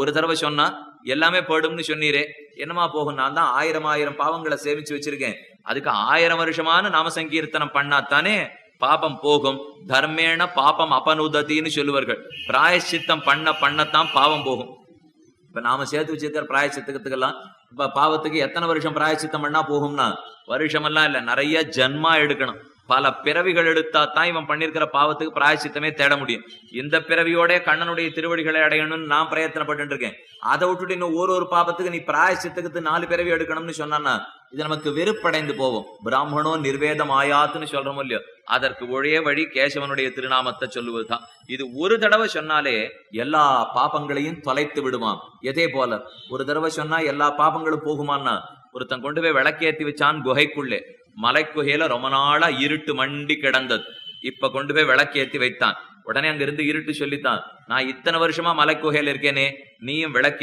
ஒரு தடவை சொன்னா எல்லாமே போடும்னு சொன்னீரே, என்னமா போகும்? நான் தான் 1000 பாவங்களை சேமிச்சு வச்சிருக்கேன். அதுக்கு 1000 வருஷமான நாம சங்கீர்த்தனம் பண்ணாத்தானே பாபம் போகும். தர்மேண பாபம் அபனுதத்தின்னு சொல்லுவார்கள். பிராயச்சித்தம் பண்ணத்தான் பாவம் போகும். இப்ப நாம சேர்த்து வச்சிருக்கிற பிராயச்சித்தத்துக்கெல்லாம் இப்ப பாவத்துக்கு எத்தனை வருஷம் பிராயச்சித்தம் பண்ணா போகும்னா, வருஷமெல்லாம் இல்ல, நிறைய ஜன்மா எடுக்கணும். பல பிறவிகள் எடுத்தா தான் இவன் பண்ணிருக்கிற பாவத்துக்கு பிராயச்சித்தமே தேட முடியும். இந்த பிறவியோட கண்ணனுடைய திருவடிகளை அடையணும்னு நான் பிரயத்தனப்பட்டு இருக்கேன். அதை விட்டுட்டு இன்னும் ஒரு பாவத்துக்கு நீ பிராயச்சித்தத்துக்கு 4 பிறவி எடுக்கணும்னு சொன்னா இது நமக்கு வெறுப்படைந்து போவோம். பிராமணோ நிர்வேதம் ஆயாத்துன்னு சொல்றோம் இல்லையோ, அதற்கு ஒரே வழி கேசவனுடைய திருநாமத்தை சொல்லுவதுதான். இது ஒரு தடவை சொன்னாலே எல்லா பாபங்களையும் தொலைத்து விடுவான். எதே போல ஒரு தடவை சொன்னா எல்லா பாபங்களும் போகுமான்னா, ஒருத்தன் கொண்டு போய் விளக்கேற்றி வச்சான் குகைக்குள்ளே. மலை குகையில ரொம்ப நாளா இருட்டு மண்டி கிடந்தது. இப்ப கொண்டு போய் விளக்கேற்றி வைத்தான். உடனே அங்க இருந்து இருட்டு சொல்லித்தான், நான் இத்தனை வருஷமா மலை குகையில இருக்கேனே, நீயும் விளக்கு